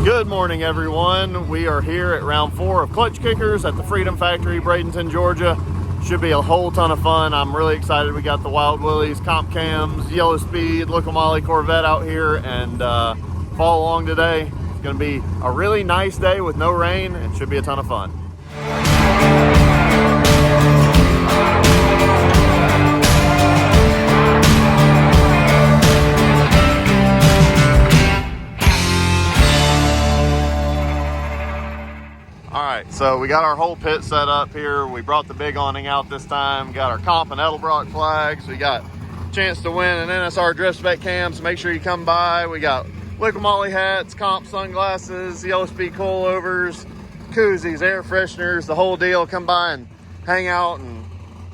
Good morning, everyone. We are here at round 4 of Klutch Kickers at the Freedom Factory, Bradenton, Georgia. Should be a whole ton of fun. I'm really excited. We got the Wild Willies, Comp Cams, Yellow Speed, Lokomali Corvette out here, and follow along today. It's going to be a really nice day with no rain, and should be a ton of fun. So we got our whole pit set up here. We brought the big awning out this time. Got our Comp and Edelbrock flags. We got a chance to win an NSR drift spec cam, so make sure you come by. We got Lokomali hats, Comp sunglasses, Yellow Speed coilovers, koozies, air fresheners, the whole deal. Come by and hang out and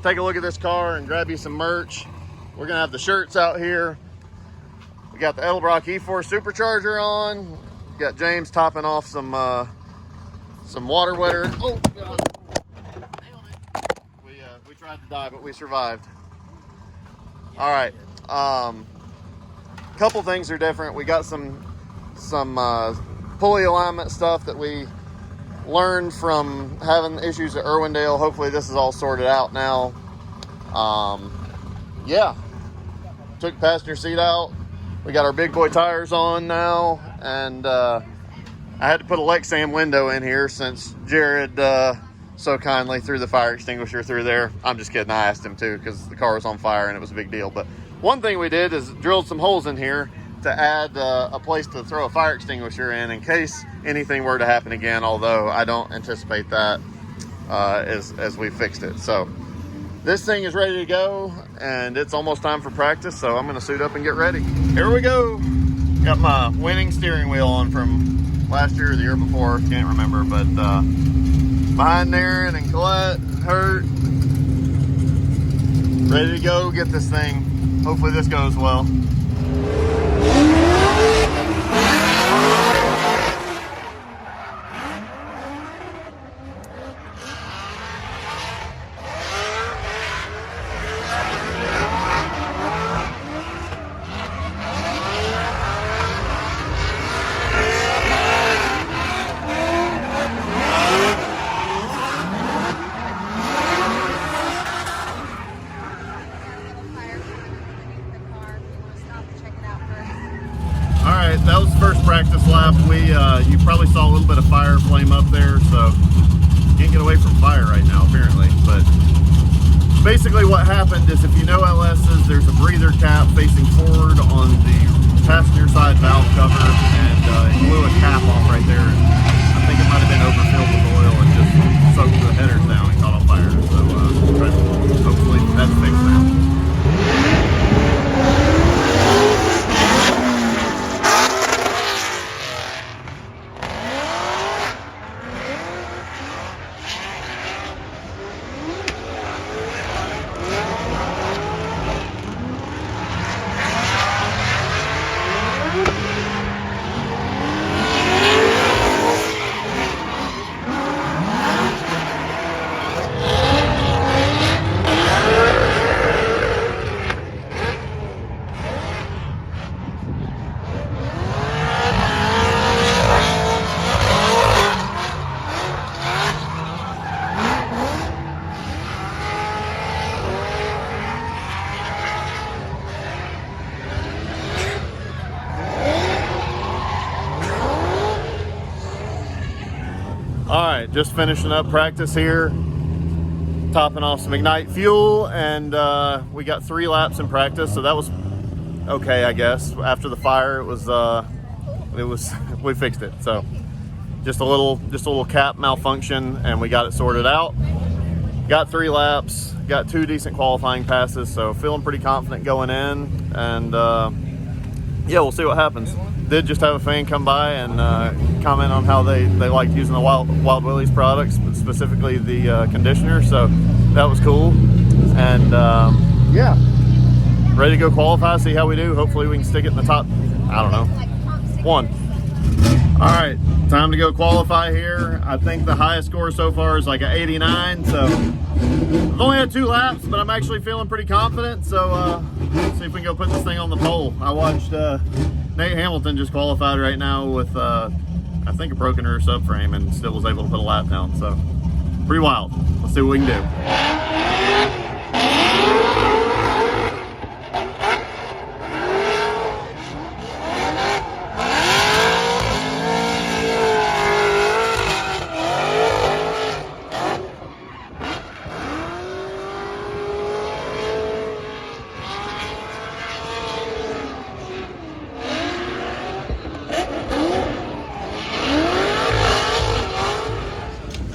take a look at this car and grab you some merch. We're gonna have the shirts out here. We got the Edelbrock E4 supercharger on. We got James topping off some water wetter. Oh, God. Nailed it. We tried to die, but we survived. All right. Couple things are different. We got some pulley alignment stuff that we learned from having issues at Irwindale. Hopefully this is all sorted out now. Yeah. Took the passenger seat out. We got our big boy tires on now, and I had to put a Lexan window in here since Jared so kindly threw the fire extinguisher through there. I'm just kidding. I asked him to because the car was on fire and it was a big deal. But one thing we did is drilled some holes in here to add a place to throw a fire extinguisher in case anything were to happen again, although I don't anticipate that as we fixed it. So this thing is ready to go, and it's almost time for practice, so I'm going to suit up and get ready. Here we go. Got my winning steering wheel on from last year or the year before, can't remember, but behind Darren and Colette, Hurt, ready to go get this thing. Hopefully this goes well. That was the first practice lap. You probably saw a little bit of fire flame up there, so can't get away from fire right now apparently. But basically what happened is, if you know LS's, there's a breather cap facing forward on the passenger side valve cover, and it blew a cap off right there. I think it might have been overfilled with oil and just soaked the headers down and caught on fire. So hopefully that's fixed now. All right, just finishing up practice here, topping off some Ignite fuel, and we got 3 laps in practice, so that was okay, I guess. After the fire, it was we fixed it. So just a little cap malfunction, and we got it sorted out. Got 3 laps, got 2 decent qualifying passes, so feeling pretty confident going in, and yeah, we'll see what happens. Did just have a fan come by and comment on how they liked using the Wild Willies products, specifically the conditioner, so that was cool. And yeah, ready to go qualify, see how we do. Hopefully we can stick it in the top, I don't know, 1. All right, time to go qualify here. I think the highest score so far is like an 89, so I've only had 2 laps, but I'm actually feeling pretty confident, so let's see if we can go put this thing on the pole. I watched Nate Hamilton just qualified right now with I think a broken rear subframe and still was able to put a lap down. So pretty wild. Let's see what we can do.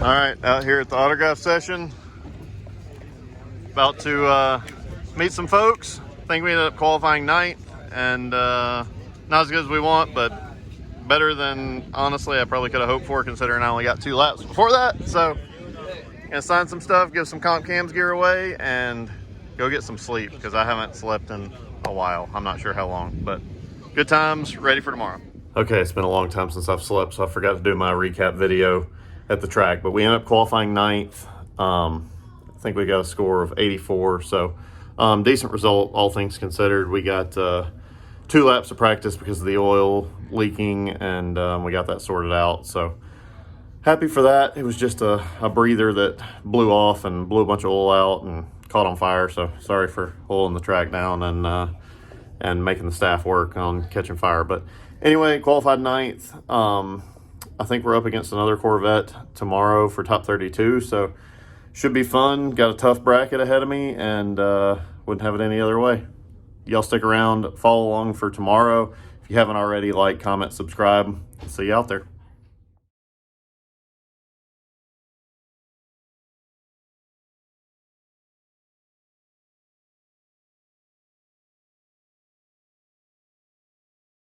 All right, out here at the autograph session, about to meet some folks. I think we ended up qualifying 9th, and not as good as we want, but better than, honestly, I probably could have hoped for, considering I only got 2 laps before that. So, gonna sign some stuff, give some comp cams gear away, and go get some sleep, because I haven't slept in a while. I'm not sure how long, but good times, ready for tomorrow. Okay, it's been a long time since I've slept, so I forgot to do my recap video at the track, but we ended up qualifying 9th. I think we got a score of 84, so decent result, all things considered. We got 2 laps of practice because of the oil leaking, and we got that sorted out, so happy for that. It was just a breather that blew off and blew a bunch of oil out and caught on fire, so sorry for oiling the track down and making the staff work on catching fire. But anyway, qualified 9th. I think we're up against another Corvette tomorrow for top 32, so should be fun. Got a tough bracket ahead of me, and wouldn't have it any other way. Y'all stick around, follow along for tomorrow. If you haven't already, like, comment, subscribe. See you out there.